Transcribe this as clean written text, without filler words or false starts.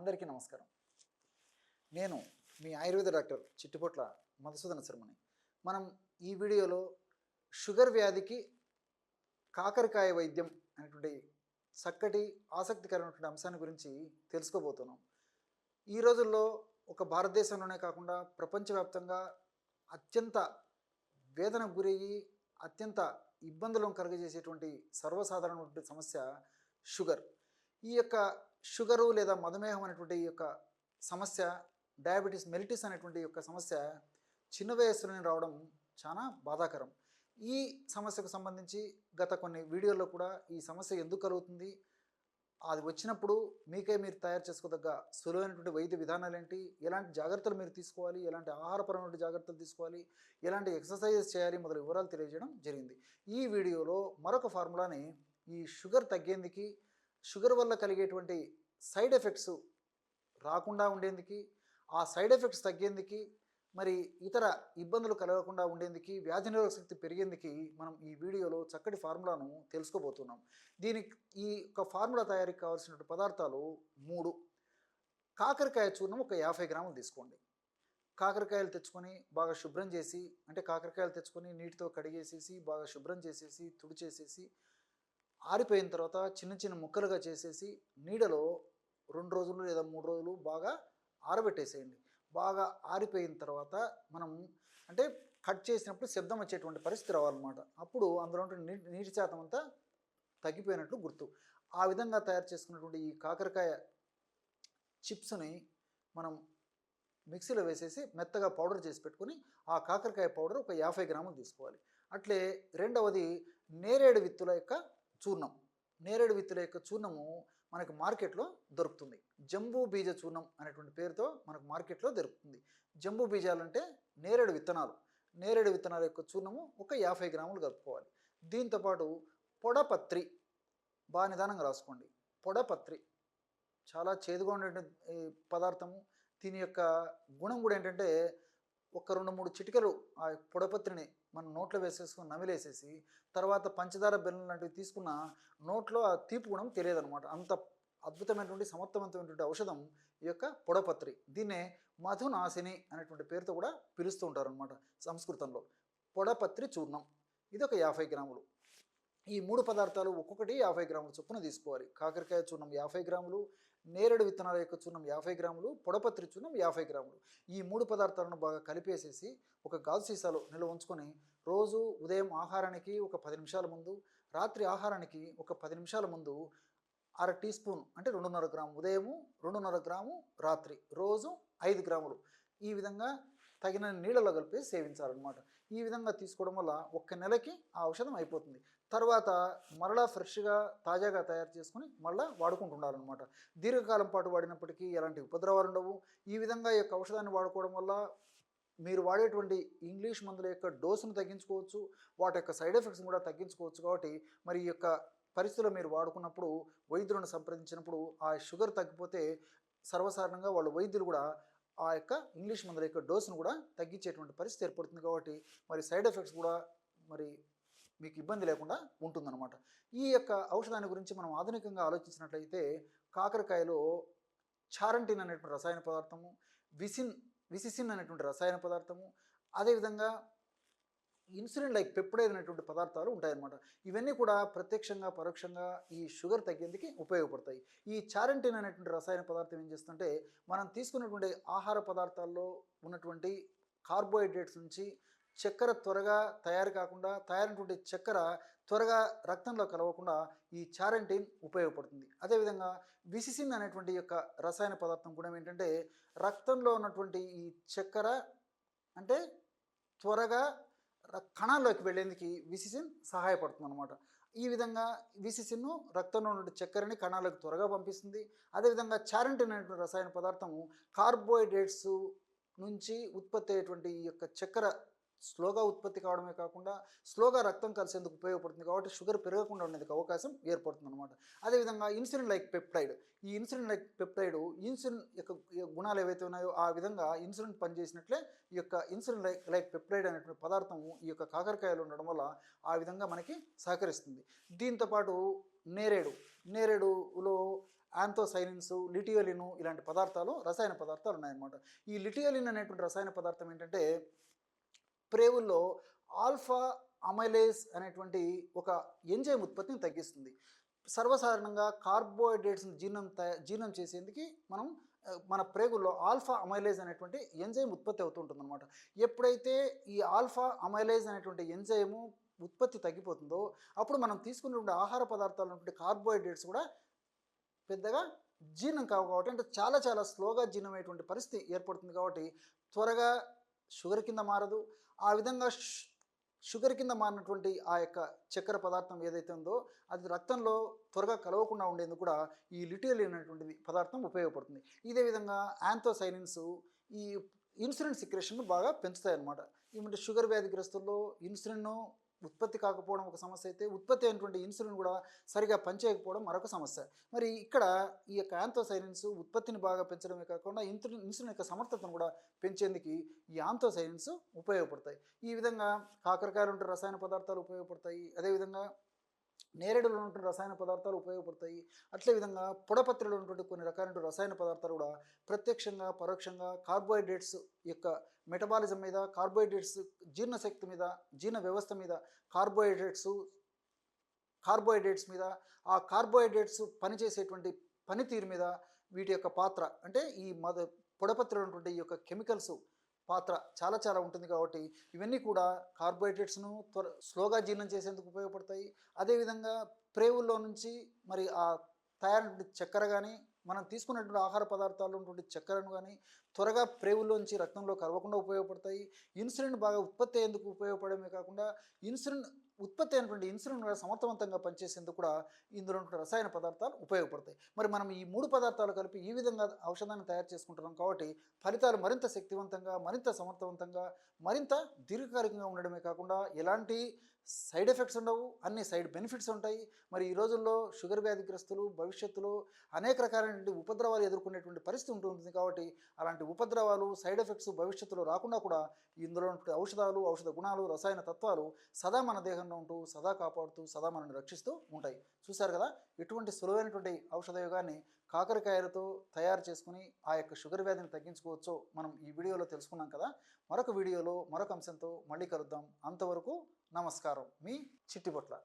అందరికీ నమస్కారం. నేను మీ ఆయుర్వేద డాక్టర్ చిట్టిపొట్ల మధుసూదన శర్మని. మనం ఈ వీడియోలో షుగర్ వ్యాధికి కాకరకాయ వైద్యం అనేటువంటి చక్కటి ఆసక్తికరమైనటువంటి అంశాన్ని గురించి తెలుసుకోబోతున్నాం. ఈ రోజుల్లో ఒక భారతదేశంలోనే కాకుండా ప్రపంచవ్యాప్తంగా అత్యంత వేదనకు గురయ్యి అత్యంత ఇబ్బందులను కలుగజేసేటువంటి సర్వసాధారణమైనటువంటి సమస్య షుగర్. ఈ యొక్క షుగరు లేదా మధుమేహం అనేటువంటి ఈ యొక్క సమస్య, డయాబెటీస్ మెలిటిస్ అనేటువంటి యొక్క సమస్య చిన్న వయస్సులోనే రావడం చాలా బాధాకరం. ఈ సమస్యకు సంబంధించి గత కొన్ని వీడియోల్లో కూడా ఈ సమస్య ఎందుకు కలుగుతుంది, అది వచ్చినప్పుడు మీకే మీరు తయారు చేసుకోదగ్గ సులువైనటువంటి వైద్య విధానాలు ఏంటి, ఎలాంటి జాగ్రత్తలు మీరు తీసుకోవాలి, ఎలాంటి ఆహారపరమైన జాగ్రత్తలు తీసుకోవాలి, ఎలాంటి ఎక్సర్సైజెస్ చేయాలి మొదలగు వివరాలు తెలియజేయడం జరిగింది. ఈ వీడియోలో మరొక ఫార్ములాని ఈ షుగర్ తగ్గేందుకు, షుగర్ వల్ల కలిగేటువంటి సైడ్ ఎఫెక్ట్స్ రాకుండా ఉండేందుకు, ఆ సైడ్ ఎఫెక్ట్స్ తగ్గేందుకు, మరి ఇతర ఇబ్బందులు కలగకుండా ఉండేందుకు, వ్యాధి నిరోధక శక్తి పెరిగేందుకు మనం ఈ వీడియోలో చక్కటి ఫార్ములాను తెలుసుకోబోతున్నాం. దీనికి ఈ యొక్క ఫార్ములా తయారీకి కావాల్సినటువంటి పదార్థాలు 3. కాకరకాయ చూర్ణం ఒక 50 గ్రాములు తీసుకోండి. కాకరకాయలు తెచ్చుకొని బాగా శుభ్రం చేసి, అంటే కాకరకాయలు తెచ్చుకొని నీటితో కడిగేసేసి బాగా శుభ్రం చేసేసి తుడిచేసేసి ఆరిపోయిన తర్వాత చిన్న చిన్న ముక్కలుగా చేసేసి నీడలో 2 రోజులు లేదా 3 రోజులు బాగా ఆరబెట్టేసేయండి. బాగా ఆరిపోయిన తర్వాత మనం అంటే కట్ చేసినప్పుడు శబ్దం వచ్చేటువంటి పరిస్థితి రావాలన్నమాట. అప్పుడు అందులో నీటి శాతం అంతా తగ్గిపోయినట్లు గుర్తు. ఆ విధంగా తయారు చేసుకున్నటువంటి ఈ కాకరకాయ చిప్స్ని మనం మిక్సీలో వేసేసి మెత్తగా పౌడర్ చేసి పెట్టుకొని ఆ కాకరకాయ పౌడర్ ఒక 50 గ్రాములు తీసుకోవాలి. అట్లే రెండవది నేరేడు విత్తుల యొక్క చూర్ణం. నేరేడు విత్తుల యొక్క చూర్ణము మనకు మార్కెట్లో దొరుకుతుంది. జంబూ బీజ చూర్ణం అనేటువంటి పేరుతో మనకు మార్కెట్లో దొరుకుతుంది. జంబూ బీజాలు అంటే నేరేడు విత్తనాలు. నేరేడు విత్తనాల యొక్క చూర్ణము ఒక 50 గ్రాములు కలుపుకోవాలి. దీంతోపాటు పొడపత్రి, బాగా నిదానంగా రాసుకోండి. పొడపత్రి చాలా చేదుగా ఉండేటువంటి పదార్థము. దీని యొక్క గుణం కూడా ఏంటంటే ఒక 2-3 చిటికలు ఆ పొడపత్రిని మనం నోట్లో వేసేసుకుని నమిలేసేసి తర్వాత పంచదార బెల్లం లాంటివి తీసుకున్న నోట్లో ఆ తీపి గుణం తెలియదనమాట. అంత అద్భుతమైనటువంటి సమర్థవంతమైనటువంటి ఔషధం ఈ యొక్క పొడపత్రి. దీన్నే మధునాశిని అనేటువంటి పేరుతో కూడా పిలుస్తూ ఉంటారు అనమాట సంస్కృతంలో. పొడపత్రి చూర్ణం ఇది ఒక 50 గ్రాములు. ఈ 3 పదార్థాలు ఒక్కొక్కటి 50 గ్రాముల చొప్పున తీసుకోవాలి. కాకరకాయ చూర్ణం 50 గ్రాములు, నేరేడు విత్తనాల యొక్క చూర్ణం 50 గ్రాములు, పొడపత్రి చూర్ణం 50 గ్రాములు. ఈ 3 పదార్థాలను బాగా కలిపేసేసి ఒక గాజు సీసాలో నిల్వ ఉంచుకొని రోజు ఉదయం ఆహారానికి ఒక 10 నిమిషాల ముందు, రాత్రి ఆహారానికి ఒక 10 నిమిషాల ముందు అర టీ స్పూన్ అంటే 2.5 గ్రాము ఉదయము, 2.5 గ్రాము రాత్రి, రోజు 5 గ్రాములు ఈ విధంగా తగిన నీళ్ళలో కలిపి సేవించాలన్నమాట. ఈ విధంగా తీసుకోవడం వల్ల 1 నెలకి ఆ ఔషధం అయిపోతుంది. తర్వాత మరలా ఫ్రెష్గా తాజాగా తయారు చేసుకుని మళ్ళీ వాడుకుంటుండాలన్నమాట. దీర్ఘకాలం పాటు వాడినప్పటికీ ఎలాంటి ఉపద్రవాలు ఉండవు. ఈ విధంగా ఈ యొక్క ఔషధాన్ని వాడుకోవడం వల్ల మీరు వాడేటువంటి ఇంగ్లీష్ మందుల యొక్క డోసును తగ్గించుకోవచ్చు, వాటి యొక్క సైడ్ ఎఫెక్ట్స్ కూడా తగ్గించుకోవచ్చు. కాబట్టి మరి ఈ యొక్క పరిస్థితుల్లో మీరు వాడుకున్నప్పుడు వైద్యులను సంప్రదించినప్పుడు ఆ షుగర్ తగ్గిపోతే సర్వసాధారణంగా వాళ్ళు వైద్యులు కూడా ఆ యొక్క ఇంగ్లీష్ మందుల యొక్క డోసును కూడా తగ్గించేటువంటి పరిస్థితి ఏర్పడుతుంది. కాబట్టి మరి సైడ్ ఎఫెక్ట్స్ కూడా మరి మీకు ఇబ్బంది లేకుండా ఉంటుందన్నమాట. ఈ యొక్క ఔషధాన్ని గురించి మనం ఆధునికంగా ఆలోచించినట్లయితే కాకరకాయలో చారంటిన్ అనేటువంటి రసాయన పదార్థము, విసిసిన్ అనేటువంటి రసాయన పదార్థము, అదేవిధంగా ఇన్సులిన్ లైక్ పెప్టైడ్ అనేటువంటి పదార్థాలు ఉంటాయన్నమాట. ఇవన్నీ కూడా ప్రత్యక్షంగా పరోక్షంగా ఈ షుగర్ తగ్గేందుకు ఉపయోగపడతాయి. ఈ చారంటిన్ అనేటువంటి రసాయన పదార్థం ఏం చేస్తుంటే మనం తీసుకున్నటువంటి ఆహార పదార్థాల్లో ఉన్నటువంటి కార్బోహైడ్రేట్స్ నుంచి చక్కెర త్వరగా తయారు కాకుండా, తయారైనటువంటి చక్కెర త్వరగా రక్తంలో కలవకుండా ఈ చారంటిన్ ఉపయోగపడుతుంది. అదేవిధంగా విసిసిన్ అనేటువంటి యొక్క రసాయన పదార్థం గుణం ఏంటంటే రక్తంలో ఉన్నటువంటి ఈ చక్కెర అంటే త్వరగా కణాల్లోకి వెళ్ళేందుకు విసిసిన్ సహాయపడుతుంది అనమాట. ఈ విధంగా విసిసిన్ రక్తంలో ఉన్న చక్కెరని కణాలకు త్వరగా పంపిస్తుంది. అదేవిధంగా చారంటిన్ అనేటువంటి రసాయన పదార్థము కార్బోహైడ్రేట్స్ నుంచి ఉత్పత్తి అయ్యేటువంటి ఈ యొక్క చక్కెర స్లోగా ఉత్పత్తి కావడమే కాకుండా స్లోగా రక్తం కలిసేందుకు ఉపయోగపడుతుంది. కాబట్టి షుగర్ పెరగకుండా ఉండేందుకు అవకాశం ఏర్పడుతుంది అనమాట. అదేవిధంగా ఇన్సులిన్ లైక్ పెప్టైడ్, ఈ ఇన్సులిన్ లైక్ పెప్టైడ్ ఇన్సులిన్ యొక్క గుణాలు ఏవైతే ఉన్నాయో ఆ విధంగా ఇన్సులిన్ పనిచేసినట్లే ఈ యొక్క ఇన్సులిన్ లైక్ పెప్టైడ్ అనేటువంటి పదార్థం ఈ యొక్క కాకరకాయలు ఉండడం వల్ల ఆ విధంగా మనకి సహకరిస్తుంది. దీంతోపాటు నేరేడులో యాంథోసైనిన్స్, లిటియోలిన్ ఇలాంటి పదార్థాలు, రసాయన పదార్థాలు ఉన్నాయన్నమాట. ఈ లిటియోలిన్ అనేటువంటి రసాయన పదార్థం ఏంటంటే ప్రేవుల్లో ఆల్ఫా అమైలేజ్ అనేటువంటి ఒక ఎంజైమ్ ఉత్పత్తిని తగ్గిస్తుంది. సర్వసాధారణంగా కార్బోహైడ్రేట్స్ని జీర్ణం చేసేందుకు మనం మన ప్రేగుల్లో ఆల్ఫా అమైలేజ్ అనేటువంటి ఎంజైమ్ ఉత్పత్తి అవుతుంటుందన్నమాట. ఎప్పుడైతే ఈ ఆల్ఫా అమైలేజ్ అనేటువంటి ఎంజైము ఉత్పత్తి తగ్గిపోతుందో అప్పుడు మనం తీసుకున్నటువంటి ఆహార పదార్థాలు ఉన్నటువంటి కార్బోహైడ్రేట్స్ కూడా పెద్దగా జీర్ణం కావు కాబట్టి, అంటే చాలా చాలా స్లోగా జీర్ణమయ్యేటువంటి పరిస్థితి ఏర్పడుతుంది కాబట్టి త్వరగా షుగర్ కింద మారదు. ఆ విధంగా షుగర్ కింద మారినటువంటి ఆ యొక్క చక్కెర పదార్థం ఏదైతే ఉందో అది రక్తంలో త్వరగా కలవకుండా ఉండేందుకు కూడా ఈ లిటియోలిన్ అనేటువంటిది పదార్థం ఉపయోగపడుతుంది. ఇదే విధంగా యాంథోసైనిన్స్ ఈ ఇన్సులిన్ సిక్రెషన్ను బాగా పెంచుతాయి అన్నమాట. ఏమంటే షుగర్ వ్యాధిగ్రస్తుల్లో ఇన్సులిన్ ఉత్పత్తి కాకపోవడం ఒక సమస్య అయితే, ఉత్పత్తి అయినటువంటి ఇన్సులిన్ కూడా సరిగా పనిచేయకపోవడం మరొక సమస్య. మరి ఇక్కడ ఈ యొక్క యాంథోసైనిన్స్ ఉత్పత్తిని బాగా పెంచడమే కాకుండా ఇన్సులిన్ యొక్క సమర్థతను కూడా పెంచేందుకు ఈ యాంథోసైనిన్స్ ఉపయోగపడతాయి. ఈ విధంగా కాకరకాయలు ఉంటే రసాయన పదార్థాలు ఉపయోగపడతాయి. అదేవిధంగా నేరేడులో ఉన్నటువంటి రసాయన పదార్థాలు ఉపయోగపడతాయి. అట్లే విధంగా పొడపత్రిలో ఉన్నటువంటి కొన్ని రకాలైన రసాయన పదార్థాలు కూడా ప్రత్యక్షంగా పరోక్షంగా కార్బోహైడ్రేట్స్ యొక్క మెటబాలిజం మీద, కార్బోహైడ్రేట్స్ జీర్ణశక్తి మీద, జీర్ణ వ్యవస్థ మీద, కార్బోహైడ్రేట్స్ మీద, ఆ కార్బోహైడ్రేట్స్ పనిచేసేటువంటి పనితీరు మీద వీటి యొక్క పాత్ర, అంటే ఈ పొడపత్రిలో ఉన్నటువంటి ఈ యొక్క కెమికల్స్ పాత్ర చాలా చాలా ఉంటుంది కాబట్టి ఇవన్నీ కూడా కార్బోహైడ్రేట్స్ను స్లోగా జీర్ణం చేసేందుకు ఉపయోగపడతాయి. అదేవిధంగా ప్రేవుల్లో నుంచి మరి ఆ తయారైన చక్కెర కానీ, మనం తీసుకున్నటువంటి ఆహార పదార్థాల్లో ఉన్నటువంటి చక్కెరను కానీ త్వరగా ప్రేవుల్లోంచి రక్తంలో కలవకుండా ఉపయోగపడతాయి. ఇన్సులిన్ బాగా ఉత్పత్తి అయ్యేందుకు ఉపయోగపడమే కాకుండా ఉత్పత్తి అయినటువంటి ఇన్సులిన్ కూడా సమర్థవంతంగా పనిచేసేందుకు కూడా ఇందులో ఉన్న రసాయన పదార్థాలు ఉపయోగపడతాయి. మరి మనం ఈ 3 పదార్థాలు కలిపి ఈ విధంగా ఔషధాన్ని తయారు చేసుకుంటున్నాం కాబట్టి ఫలితాలు మరింత శక్తివంతంగా, మరింత సమర్థవంతంగా, మరింత దీర్ఘకాలికంగా ఉండడమే కాకుండా ఎలాంటి సైడ్ ఎఫెక్ట్స్ ఉండవు, అన్ని సైడ్ బెనిఫిట్స్ ఉంటాయి. మరి ఈ రోజుల్లో షుగర్ వ్యాధిగ్రస్తులు భవిష్యత్తులో అనేక రకాలైన ఉపద్రవాలు ఎదుర్కొనేటువంటి పరిస్థితి ఉంటుంది కాబట్టి అలాంటి ఉపద్రవాలు, సైడ్ ఎఫెక్ట్స్ భవిష్యత్తులో రాకుండా కూడా ఇందులో ఔషధాలు, ఔషధ గుణాలు, రసాయన తత్వాలు సదా మన దేహంలో ఉంటూ, సదా కాపాడుతూ, సదా మనల్ని రక్షిస్తూ ఉంటాయి. చూశారు కదా, ఎటువంటి సులువైనటువంటి ఔషధ యోగాన్ని కాకరకాయలతో తయారు చేసుకుని ఆ యొక్క షుగర్ వ్యాధిని తగ్గించుకోవచ్చో మనం ఈ వీడియోలో తెలుసుకున్నాం కదా. మరొక వీడియోలో మరొక అంశంతో మళ్ళీ కలుద్దాం. అంతవరకు నమస్కారం. మీ చిట్టిపొట్ల.